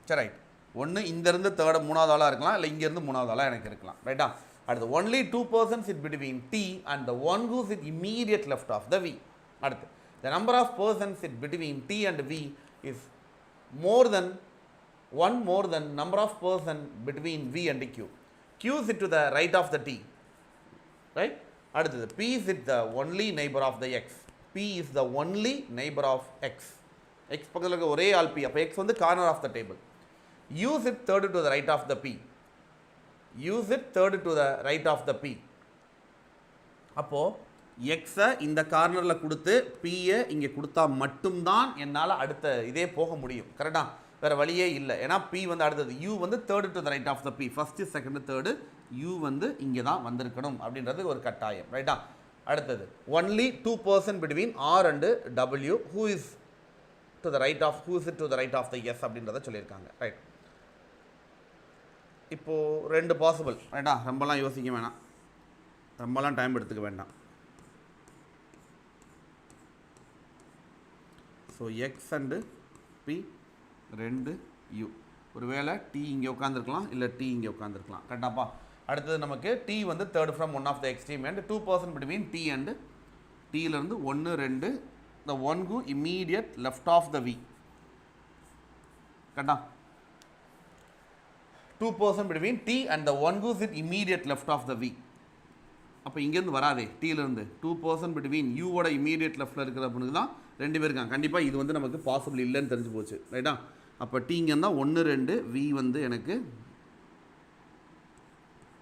சரி, ரைட். ஒன்று இங்கேருந்து தேர்டு 3வது ஆளாக இருக்கலாம், இல்லை இங்கேருந்து 3வது ஆளாக எனக்கு இருக்கலாம். ரைட்டா? அடுத்து only 2 persons sit between T and the one who sit immediate left of the V. அடுத்து the number of persons sit between T and V is more than number of person between V and Q. Q sit to the right of the T. Right? அடுத்தது P is it the only neighbor of the X. P is the only neighbor of X. X பக்கத்தில் இருக்க ஒரே ஆள் P. அப்போ X வந்து corner of the table. Use it third to the right of the P. Use it third to the right of the P. அப்போ X-ஐ இந்த கார்னரில் கொடுத்து P-யை இங்கே கொடுத்தா மட்டும்தான் என்னால் அடுத்த இதே போக முடியும். கரெக்டா? வேறு வழியே இல்லை. ஏன்னா P வந்து அடுத்தது U வந்து third to the right of the P. First second third U வந்து இங்கே தான் வந்திருக்கணும் அப்படின்றது ஒரு கட்டாயம். ரைட்டா? அடுத்தது only 2% between R and W who is to the right of who is it to the right of the S அப்படின்றத சொல்லியிருக்காங்க. ரைட். இப்போது ரெண்டு பாசிபிள். ரைட்டா? ரொம்பலாம் யோசிக்க வேணாம், ரொம்பலாம் டைம் எடுத்துக்க வேண்டாம். ஸோ எக்ஸ் அண்டு பி ரெண்டு யூ. ஒருவேளை டி இங்கே உட்காந்துருக்கலாம், இல்லை டி இங்கே உட்காந்துருக்கலாம். கரெக்டாப்பா? அடுத்தது நமக்கு டி வந்து third from one of the extreme and 2% between D and டீலேருந்து 1 2 த ஒன் கு immediate left of the V. கரெக்டா? 2% between D and the one கு it immediate left of the V. அப்போ இங்கேருந்து வராதே, டீலேருந்து 2% பிட்வீன் யூவோட இம்மீடியட் லெஃப்ட்டில் இருக்கிற பொண்ணுக்கு தான் ரெண்டு பேர் இருக்காங்க. கண்டிப்பாக இது வந்து நமக்கு பாசிபிள் இல்லைன்னு தெரிஞ்சு போச்சு. ரைட்டா? அப்போ டி இங்கே இருந்தால் 1 2 வி வந்து எனக்கு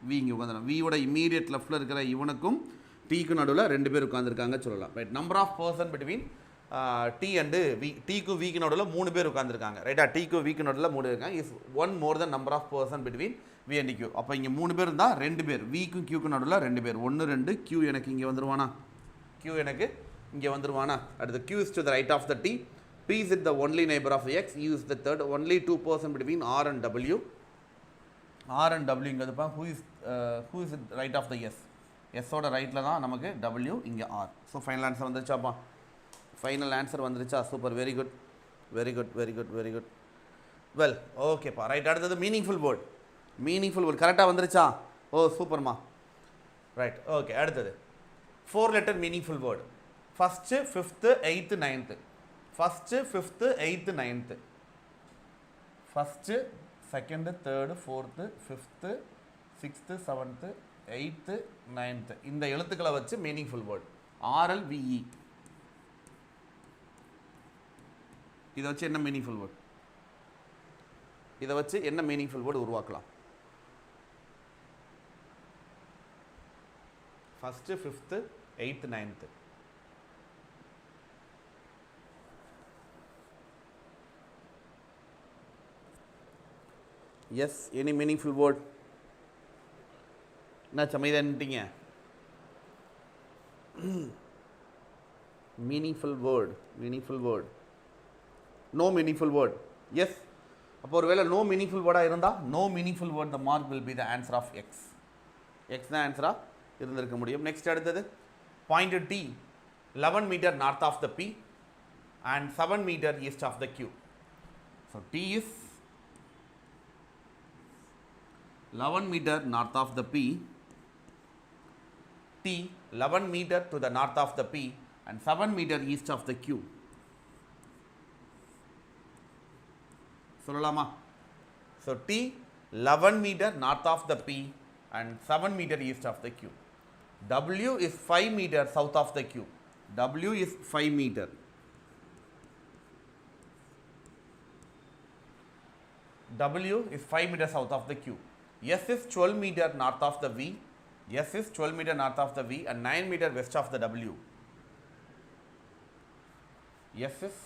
வி இங்கே உட்காந்துடும். வியோட இம்மீடியட் லெஃப்ட்டில் இருக்கிற இவனுக்கும் டீக்கு நடுவில் ரெண்டு பேர் உட்காந்துருக்காங்க சொல்லலாம். Right? Number of person between D and V. டீக்கும் விக்கு நடுவில் 3 பேர் உட்காந்துருக்காங்க. ரைட்டா? டீக்கும் விக்கு நடுவில் 3 இருக்காங்க. Is one more than number of person between V and Q. அப்போ இங்கே 3 பேர் இருந்தால் 2 பேர், விக்கும் கியூக்கும் நடுவில் 2 பேர். 1 2 கியூ எனக்கு இங்கே வந்துருவானா? கியூ எனக்கு இங்கே வந்துருவானா? அடுத்து Q is to the right of the T. P is the only neighbor of X. U is the third. Only 2% between R and W. R and W இங்கே who is the right of the S. S ஓட ரைட்டில் தான் நமக்கு W, இங்கே R. So final answer வந்துருச்சாப்பா? Final answer வந்துருச்சா? Super, very good, very good, very good, very good. Well, ஓகேப்பா. Right. அடுத்தது மீனிங்ஃபுல் வேர்ட். மீனிங்ஃபுல் வேர்ட் கரெக்டாக வந்துருச்சா? ஓ சூப்பர்மா. Right, okay. அடுத்தது 4 letter meaningful word. First, 5th, 8th, 9th. First, 5th, 8th, 9th. First, 2nd, 3rd, 4th, 5th, 6th, 7th, 8th, 9th. இந்த எழுத்துக்களை வச்சு meaningful word. RLVE. இதை வச்சு என்ன மீனிங்ஃபுல் வேர்டு? இதை வச்சு என்ன மீனிங்ஃபுல் வேர்டு உருவாக்கலாம்? First, 5th, 8th, 9th. Yes, any meaningful word? என்ன சமைதன்ட்டீங்க? meaningful word, meaningful word. No meaningful word. Yes. அப்போ ஒருவேளை no meaningful word இருந்தால் no meaningful word, the mark will be the answer of X. X தான் ஆன்சராக இருந்திருக்க முடியும். Next அடுத்தது point T 11 meter north of the P and 7 meter east of the Q. So T is 11 meter north of the P. T 11 meter to the north of the P and 7 meter east of the Q. சொல்லலாமா? So T 11 meter north of the P and 7 meter east of the Q. W is 5 meter south of the Q. W is 5 meter. W is 5 meter south of the Q. S is 12 meter north of the V. S is 12 meter north of the V and 9 meter west of the W. S is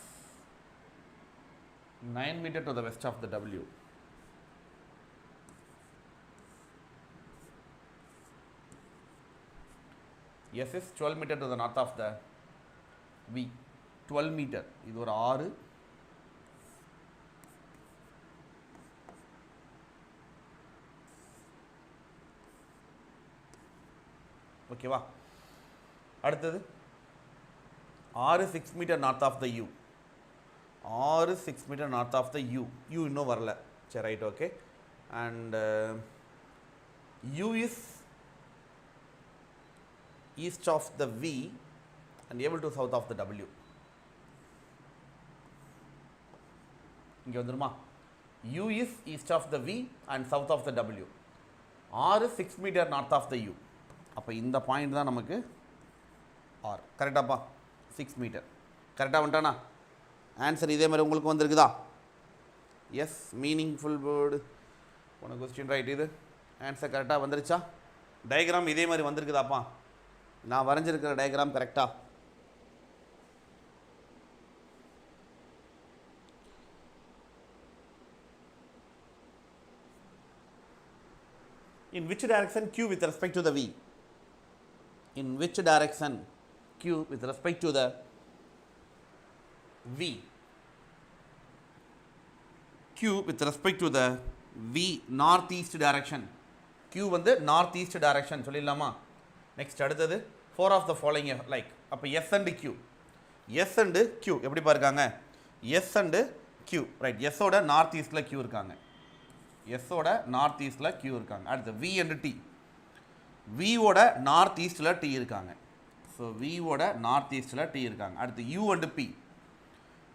9 meter to the west of the W. S is 12 meter to the north of the V. 12 meter. இது ஒரு 6. ஓகேவா? அடுத்தது 6 6 metre north of the U. 6 6 metre north of the U. U இன்னும் வரல. சரி, right, okay. And U is east of the V and able to south of the W. இங்கே வந்துருமா? U is east of the V and south of the W. R is 6 meter north of the U. அப்போ இந்த point தான் நமக்கு R. கரெக்டாப்பா? 6 metre. கரெக்டாக வந்துட்டானா? Answer இதே மாதிரி உங்களுக்கு வந்திருக்குதா? எஸ், மீனிங்ஃபுல் வேர்டு போன கொஸ்டின் ரைட். இது ஆன்சர் கரெக்டாக வந்துருச்சா? டயக்ராம் இதே மாதிரி வந்திருக்குதாப்பா? நான் வரைஞ்சிருக்கிற டயக்ராம் கரெக்டா? In which direction Q with respect to the V? In which direction Q with respect to the V? Q with respect to the V northeast direction. Q வந்து northeast direction சொல்லிடலாமா? Next அடுத்தது 4 of the following like. அப்போ S and Q. S and Q எப்படி பாருக்காங்க? S and Q right. S ஓட north ஈஸ்டில் Q இருக்காங்க. S ஓட north ஈஸ்டில் Q இருக்காங்க. அடுத்து V and T. V ஓட நார்த் ஈஸ்டில் T இருக்காங்க. ஸோ V ஓட நார்த் ஈஸ்டில் T இருக்காங்க. அடுத்து U and P.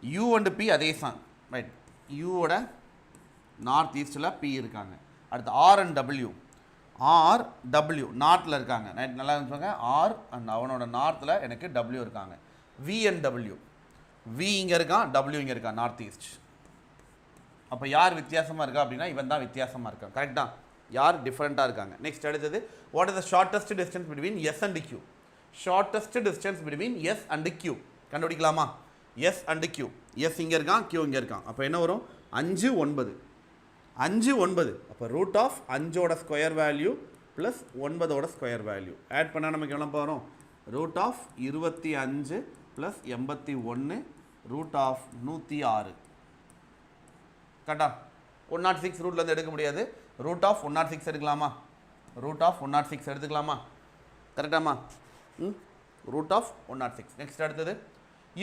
U and P அதே தான் ரைட். U ஓட நார்த் ஈஸ்டில் P இருக்காங்க. அடுத்து R and W. R W நார்த்தில் இருக்காங்க. ரைட், நல்லா இருந்துச்சுங்க. R அண்ட் அவனோட நார்த்தில் எனக்கு W இருக்காங்க. V and W. V இங்கே இருக்கான், W இங்கே இருக்கான், நார்த் ஈஸ்ட். அப்போ யார் வித்தியாசமாக இருக்கா அப்படின்னா இவன் தான் வித்தியாசமாக இருக்கான். கரெக்டாக? யார் டிஃப்ரெண்ட்டாக இருக்காங்க. நெக்ஸ்ட் அடுத்தது what is the shortest distance between S and Q? Shortest distance between S and Q கண்டுபிடிக்கலாமா? S and Q. எஸ் இங்கே இருக்கான், கியூ இங்கே இருக்கான். அப்போ என்ன வரும்? 5 9. 5 9. அப்போ ரூட் ஆஃப் 5ஓட ஸ்கொயர் வேல்யூ ப்ளஸ் 9ஓட ஸ்கொயர் வேல்யூ ஆட் பண்ணால் நமக்கு எவ்வளோ வரும்? Root of 25 plus 81 root of 106. கரெக்டா? 106 ரூட்லேருந்து எடுக்க முடியாது. ரூட் ஆஃப் 106 எடுக்கலாமா? ரூட் ஆஃப் 106 எடுத்துக்கலாமா? கரெக்டாமா? Root of 106. நெக்ஸ்ட் அடுத்தது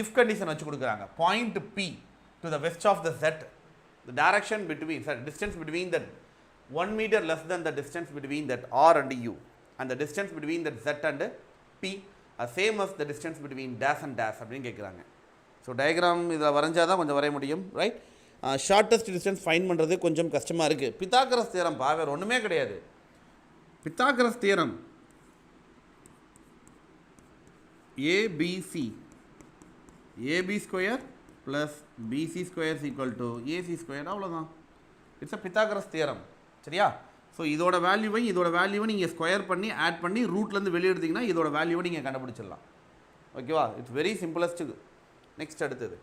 இஃப் கண்டிஷன் வச்சு கொடுக்குறாங்க. Point P to the west of the set, the direction between distance between that 1 meter less than the distance between that R and U and the distance between that Z and P are same as the distance between dash and dash அப்படின்னு கேட்குறாங்க. So diagram இதில் வரைஞ்சால் தான் கொஞ்சம் வரைய முடியும். Right, shortest distance find பண்ணுறது கொஞ்சம் கஷ்டமாக இருக்குது. பித்தாகரஸ் தியரம் வேறு ஒன்றுமே கிடையாது. Pythagoras theorem A B C A B square plus B C square equal to A C square, அவ்வளோதான். It's a Pythagoras theorem. சரியா? ஸோ இதோட வேல்யூவை நீங்கள் ஸ்கொயர் பண்ணி ஆட் பண்ணி ரூட்லேருந்து வெளியே எடுத்திங்கன்னா இதோட வேல்யூவை நீங்கள் கண்டுபிடிச்சிடலாம். ஓகேவா? It's very simplest. நெக்ஸ்ட் அடுத்தது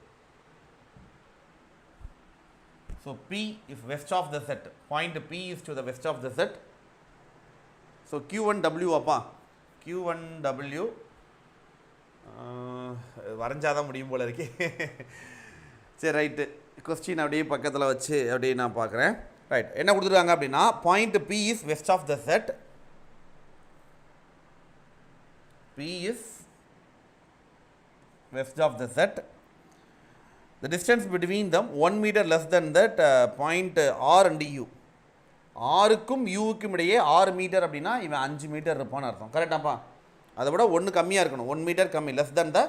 so P is west of the set. Point P is to the west of the set. So Q1W அப்பா, Q1W வரைஞ்சாதான் முடியும் போல இருக்கு. சரி ரைட்டு, கொஸ்டின் அப்படியே பக்கத்தில் வச்சு அப்படியே நான் பார்க்குறேன். ரைட், என்ன கொடுத்துருக்காங்க அப்படின்னா point P is west of the set. P is west of the set. The distance between them 1 meter less than that point R and U. ஆருக்கும் யூவுக்கும் இடையே 6 மீட்டர் அப்படின்னா இவன் 5 மீட்டர் இருப்பான்னு அர்த்தம். கரெக்டாப்பா? அதை விட 1 கம்மியாக இருக்கணும். 1 மீட்டர் கம்மி, less than the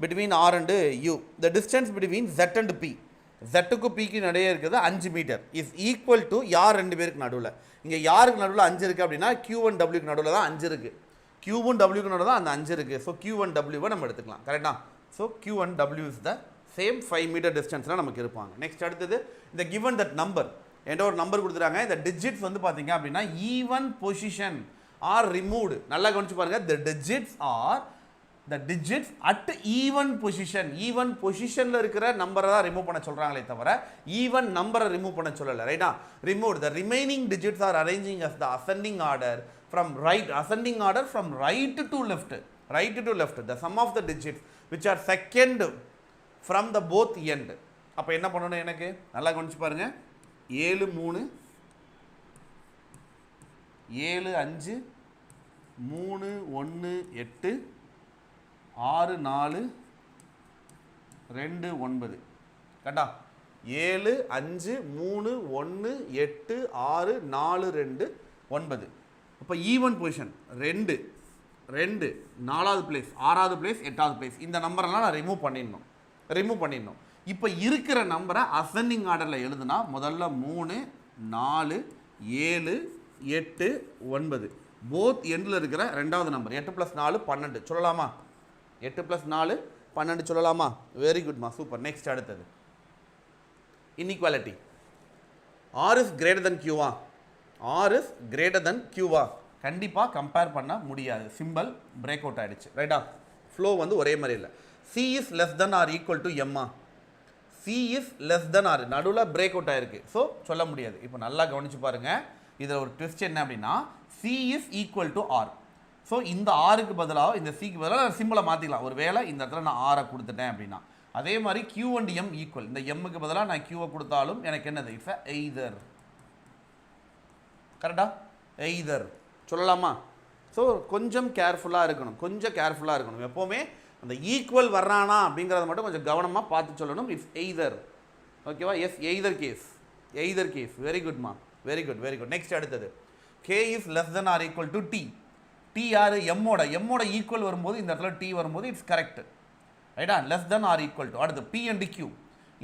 between R and U. The distance between Z and P. Zக்கு Pக்கு நடுவே இருக்குது 5 மீட்டர். இஸ் ஈக்குவல் டு யார் ரெண்டு பேருக்கு நடுவில்? இங்கே யாருக்கு நடுவில் 5 இருக்குது அப்படின்னா Q1Wக்கு நடுவில் தான் 5 இருக்குது. Q1Wக்கு நடுவில் தான் அந்த 5 இருக்குது. ஸோ Q1Wவை நம்ம எடுத்துக்கலாம். கரெக்டா? So Q1W is the same 5 metre டிஸ்டன்ஸில் நமக்கு இருப்பாங்க. நெக்ஸ்ட் அடுத்தது இந்த கிவன் தட் நம்பர் என்ற ஒரு நம்பர் கொடுத்துருக்காங்க. இந்த டிஜிட்ஸ் வந்து பார்த்தீங்க அப்படின்னா ஈவன் பொசிஷன் ஆர் ரிமூவ்டு. நல்லா கவனிச்சு பாருங்கள். த digits at even position. Even பொசிஷனில் இருக்கிற நம்பரை தான் ரிமூவ் பண்ண சொல்கிறாங்களே தவிர ஈவன் நம்பரை ரிமூவ் பண்ண சொல்லலை. ரைட்டா? Remove the remaining digits are arranging as the ascending order from right. Ascending order from right to left. Right to left. The sum of the digits which are second from the both end. அப்போ என்ன பண்ணணும்? எனக்கு நல்லா கவனிச்சு பாருங்க. 7 3 7 5 3 1 8 6 4 2 9. கரெக்டா? 7 5 3 1 8 6 4 2 9. அப்போ even position 2 2 4வது பிளேஸ் 6வது பிளேஸ் 8வது பிளேஸ். இந்த நம்பரெல்லாம் நான் ரிமூவ் பண்ணிடணும். இப்போ இருக்கிற நம்பரை அசெண்டிங் ஆர்டரில் எழுதுனா முதல்ல 3 4 7 8 9. போத் எண்டில் இருக்கிற ரெண்டாவது நம்பர் 8 + 4 12 சொல்லலாமா? 8 + 4 12 சொல்லலாமா? வெரி குட்மா, சூப்பர். நெக்ஸ்ட் அடுத்தது inequality. R is greater than Q ஆ? R is greater than Q ஆ? கண்டிப்பாக கம்பேர் பண்ண முடியாது. சிம்பிள் பிரேக் அவுட் ஆகிடுச்சு. ரைட்டா? ஃப்ளோ வந்து ஒரே மாதிரி இல்லை. C is less than or equal to M ஆ? C is less than or நடுவில் பிரேக் அவுட் ஆகிருக்கு. ஸோ சொல்ல முடியாது. இப்போ நல்லா கவனிச்சு பாருங்கள். இதில் ஒரு ட்விஸ்ட் என்ன அப்படின்னா C is equal to R. So இந்த ஆருக்கு பதிலாக இந்த சிக்கு பதிலாக நான் சிம்பிளை மாற்றிக்கலாம். ஒரு வேளை இந்த இடத்துல நான் ஆரை கொடுத்துட்டேன் அப்படின்னா அதே மாதிரி Q and M ஈக்குவல். இந்த எம்முக்கு பதிலாக நான் Qவை கொடுத்தாலும் எனக்கு என்னது? It's either. கரெக்டா? எய்தர் சொல்லலாமா? ஸோ கொஞ்சம் கேர்ஃபுல்லாக இருக்கணும். கொஞ்சம் கேர்ஃபுல்லாக இருக்கணும். எப்போவுமே அந்த ஈக்குவல் வர்றானா அப்படிங்கிறத மட்டும் கொஞ்சம் கவனமாக பார்த்து சொல்லணும். It's either. ஓகேவா? Yes, either case. Either case. Very குட்மா, very good, very good. Next அடுத்தது K is less than or equal to T. T யார்? எம்மோட ஈக்குவல் வரும்போது இந்த இடத்துல T வரும்போது இட்ஸ் கரெக்ட். ரைட்டா? Less than or equal to. அடுத்து P அண்ட் Q.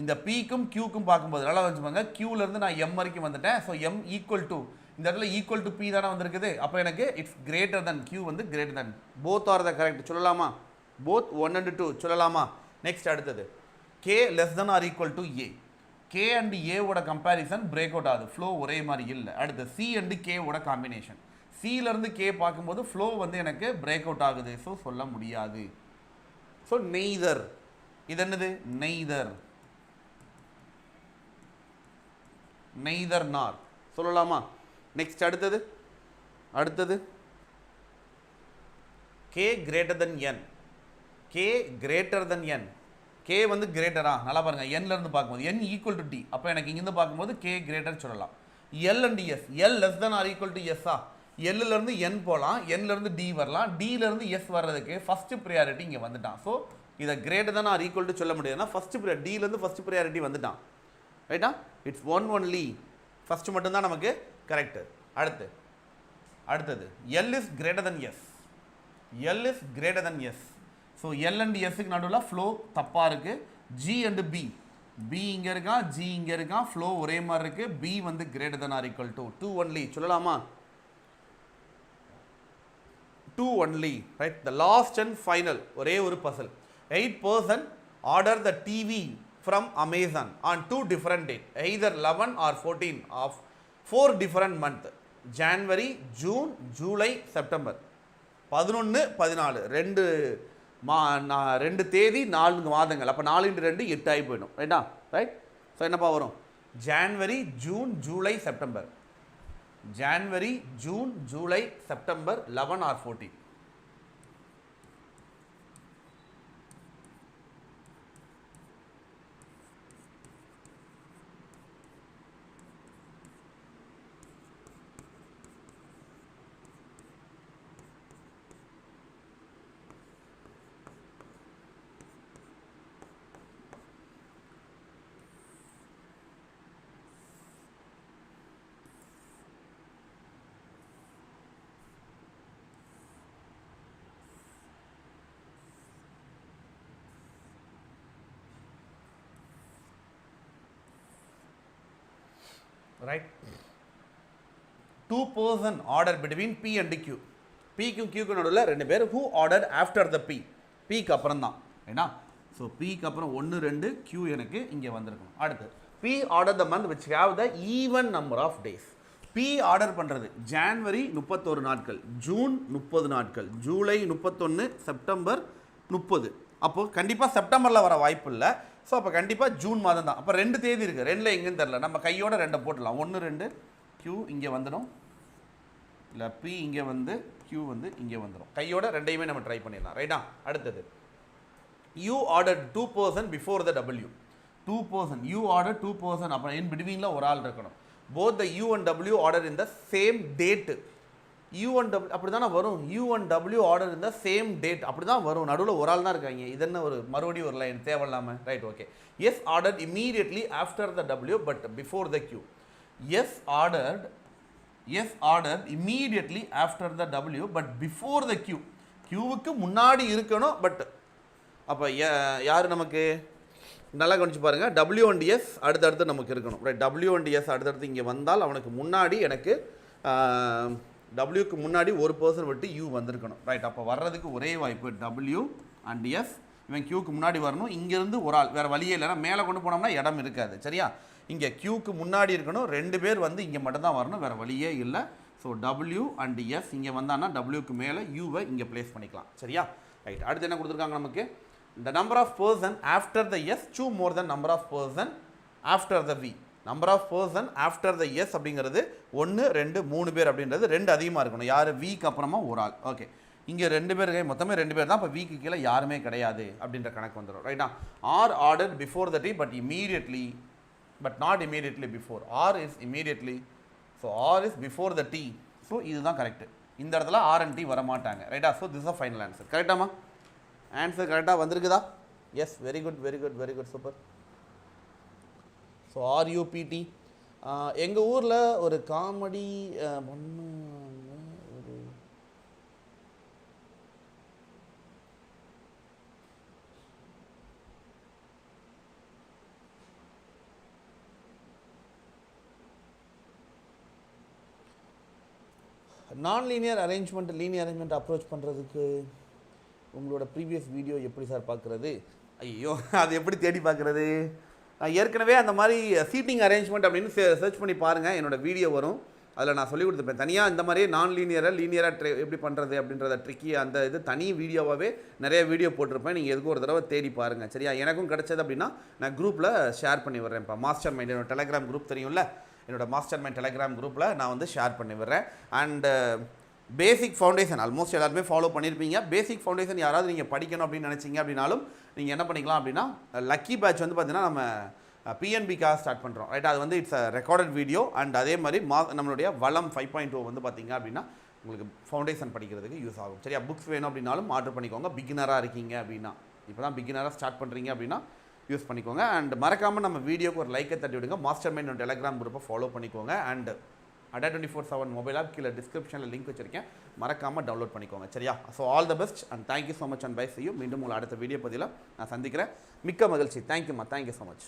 இந்த Pக்கும் Qக்கும் பார்க்கும்போது நல்லா வச்சுப்பாங்க. Qலேருந்து நான் M வரைக்கும் வந்துட்டேன். ஸோ M ஈக்குவல் டு இந்த இடத்துல ஈக்குவல் டு P தானே வந்திருக்குது. அப்போ எனக்கு இட்ஸ் கிரேட்டர் தென் Q வந்து greater than. Both are the correct சொல்லலாமா? போத் 1 and 2 சொல்லலாமா? நெக்ஸ்ட் அடுத்தது K less than or equal to A. K and A ஓட கம்பேரிசன் பிரேக் அவுட் ஆகுது. ஃப்ளோ ஒரே மாதிரி இல்லை. அடுத்து C and K ஓட காம்பினேஷன். Cலேருந்து K பார்க்கும்போது ஃப்ளோ வந்து எனக்கு பிரேக் அவுட் ஆகுது. ஸோ சொல்ல முடியாது. So neither. இது என்னது? நெய்தர். நெய்தர் நார் சொல்லலாமா? நெக்ஸ்ட் அடுத்தது K greater than N. K greater than N. K வந்து கிரேட்டரா? நல்லா பாருங்க. Nலேருந்து பார்க்கும்போது N ஈக்குவல் டு T. அப்போ எனக்கு இங்கேருந்து பார்க்கும்போது K கிரேட்டர் சொல்லலாம். L and S. L less than or equal to S ஆ? Lலேருந்து N போகலாம், Nலேருந்து D வரலாம், Dலேருந்து S வர்றதுக்கு ஃபஸ்ட்டு ப்ரியாரிட்டி இங்கே வந்துட்டான். ஸோ இதை greater than R equal to சொல்ல முடியாதுன்னா ஃபஸ்ட்டு Dலேருந்து ஃபஸ்ட்டு ப்ரியாரிட்டி வந்துட்டான். ரைட்டா? It's one only. ஃபஸ்ட்டு மட்டும்தான் நமக்கு கரெக்டு. அடுத்தது L is greater than S. L is greater than S. So L and Sக்கு நடுவில் ஃப்ளோ தப்பாக இருக்குது. G and B. B இங்கே இருக்கான், G இங்கே இருக்கான். ஃப்ளோ ஒரே மாதிரி இருக்குது. B வந்து greater than or equal to 2 only சொல்லலாமா? 2 only. Right? The last and final ஒரே ஒரு Basil. 8 person order the TV from Amazon on 2 different dates, either 11 or 14 of 4 different months, January, June, July, September. 11, 14 ரெண்டு தேதி 4 மாதங்கள். அப்போ 4 × 2 8 ஆகி போயிடும். ரைட்டா? ரைட். ஸோ என்னப்பா வரும்? January, June, July, September. January, June, July, September, 11 or 14. Right? 2 person order between P and Q. P க்கும் Q க்கும் நடுவில் 2 பேர். who ordered after the P. P க்கு அப்புறம் தான். ஏன்னா ஸோ P க்கு அப்புறம் 1, 2, Q எனக்கு இங்கே வந்திருக்கணும். அடுத்து P order the month which have the even number of days. P order பண்ணுறது ஜான்வரி 31 நாட்கள், ஜூன் 30 நாட்கள், ஜூலை 31, செப்டம்பர் 30. அப்போது கண்டிப்பாக செப்டம்பரில் வர வாய்ப்பு இல்லை. ஸோ அப்போ கண்டிப்பாக ஜூன் மாதம் தான். அப்போ 2 தேதி இருக்குது. 2ல் எங்கேன்னு தெரில. நம்ம கையோட 2 போட்டுடலாம். 1, 2, Q இங்கே வந்துடும், இல்லை P இங்கே வந்து Q வந்து இங்கே வந்துடும். கையோட 2ஐயுமே நம்ம ட்ரை பண்ணிடலாம். ரைட்டா? அடுத்தது U ordered 2 person before the W. 2 person. U ordered 2 person. அப்புறம் இன் பிட்வீனில் ஒரு ஆள் இருக்கணும். Both the U and W order in the same date. U and W அப்படி தானே வரும். U and W order in the same date அப்படி தான் வரும். நடுவில் ஒரு ஆள் தான் இருக்காங்க. இது என்ன ஒரு மறுபடியும் ஒரு லைன் தேவையில்லாமல். Right, okay. S ordered immediately after the W but before the Q. S ordered immediately after the W but before the Q. Qவுக்கு முன்னாடி இருக்கணும். பட் அப்போ யார் நமக்கு நல்லா கவனிச்சு பாருங்கள். W and S அடுத்தடுத்து நமக்கு இருக்கணும். ரைட், W and S அடுத்தடுத்து இங்கே வந்தால் அவனுக்கு முன்னாடி எனக்கு டபிள்யூக்கு முன்னாடி ஒரு பர்சன் விட்டு யூ வந்திருக்கணும் ரைட். அப்போ வர்றதுக்கு ஒரே வாய்ப்பு டபிள்யூ அண்ட் எஸ். இவன் கியூக்கு முன்னாடி வரணும். இங்கேருந்து ஒரு ஆள், வேறு வழியே இல்லைன்னா மேலே கொண்டு போனோம்னா இடம் இருக்காது சரியா. இங்கே கியூக்கு முன்னாடி இருக்கணும், 2 பேர் வந்து இங்கே மட்டும்தான் வரணும், வேறு வழியே இல்லை. ஸோ டபிள்யூ அண்ட் எஸ் இங்கே வந்தான்னா டபிள்யூக்கு மேலே யூவை இங்கே ப்ளேஸ் பண்ணிக்கலாம் சரியா. ரைட். அடுத்து என்ன கொடுத்துருக்காங்க நமக்கு, the number of person after the yes choose more than number of person after the v. Number of person after the S அப்படிங்கிறது 1 2 3 பேர் அப்படின்றது 2 அதிகமாக இருக்கணும். யார், விக்கு அப்புறமா ஒரு ஆள். ஓகே, இங்கே 2 பேர், மொத்தமே 2 பேர் தான். இப்போ விக்கு கீழே யாருமே கிடையாது அப்படின்ற கணக்கு வந்துடும் ரைட்டா. R order before the D but immediately, but not immediately before. R is immediately, so R is before the D. So இதுதான் கரெக்டு. இந்த இடத்துல ஆர் அண்ட் டி வர மாட்டாங்க ரைட்டா. So this are final answer. கரெக்டாமா? ஆன்சர் கரெக்டாக வந்திருக்குதா? Yes, very good very good very good, super. So R U B D. எங்கள் ஊரில் ஒரு காமெடி ஒரு non linear arrangement, linear arrangement approach பண்ணுறதுக்கு உங்களோட ப்ரீவியஸ் வீடியோ எப்படி சார் பார்க்குறது? ஐயோ, அது எப்படி தேடி பார்க்குறது? நான் ஏற்கனவே அந்த மாதிரி சீட்டிங் அரேஞ்ச்மெண்ட் அப்படின்னு சர்ச் பண்ணி பாருங்கள், என்னோடய வீடியோ வரும். அதில் நான் சொல்லி கொடுத்துருப்பேன் தனியாக. இந்த மாதிரியே நான் லீனியராக எப்படி பண்ணுறது அப்படின்றத ட்ரிக்கி அந்த இது தனி வீடியோவாகவே நிறைய வீடியோ போட்டிருப்பேன். நீங்கள் எதுக்கும் ஒரு தடவை தேடி பாருங்கள் சரியா. எனக்கும் கிடச்சது அப்படின்னா நான் குரூப்பில் ஷேர் பண்ணி விட்றேன். இப்போ மாஸ்டர் மைண்ட் என்னோட டெலகிராம் குரூப் தெரியும்ல, என்னோடய மாஸ்டர் மைண்ட் டெலகிராம் குரூப்பில் நான் வந்து ஷேர் பண்ணி விடுறேன். அண்டு பேசிக் ஃபவுண்டேஷன் ஆல்மோஸ்ட் எல்லாருமே ஃபாலோ பண்ணியிருப்பீங்க. பேசிக் ஃபவுண்டேஷன் யாராவது நீங்கள் படிக்கணும் அப்படின்னு நினச்சிங்க அப்படின்னாலும் நீங்கள் என்ன பண்ணிக்கலாம் அப்படின்னா, லக்கி பேட்ச் வந்து பார்த்தீங்கன்னா நம்ம பிஎன்பிக்காக ஸ்டார்ட் பண்ணுறோம் ரைட். அது வந்து it's a recorded video. And அதே மாதிரி நம்மளுடைய வளம் 5.0 வந்து பார்த்தீங்க அப்படின்னா உங்களுக்கு ஃபவுண்டேஷன் படிக்கிறதுக்கு யூஸ் ஆகும் சரியா. புக்ஸ் வேணும் அப்படின்னாலும் ஆர்டர் பண்ணிக்கோங்க. பிகினராக இருக்கீங்க அப்படின்னா, இப்போ தான் பிகினராக ஸ்டார்ட் பண்ணுறீங்க அப்படின்னா யூஸ் பண்ணிக்கோங்க. அண்ட் மறக்காமல் நம்ம வீடியோக்கு ஒரு லைக்கை தட்டி விடுங்க. மாஸ்டர் மைண்ட் டெலகிராம் குரூப்பை ஃபாலோ பண்ணிக்கோங்க. அண்ட் அடா 24/7 மொபைல் ஆப் கீழே டிஸ்கிரிப்ஷனில் லிங்க் வச்சிருக்கேன், மறக்காமல் டவுன்லோட் பண்ணிக்கோங்க சரியா. So all the best and thank you so much and bye. செய்யும் மீண்டும் உங்களை அடுத்த வீடியோ பதிவில் நான் சந்திக்கிறேன். மிக்க மகிழ்ச்சி. தேங்க்யூம்மா, தேங்க்யூ ஸோ மச்.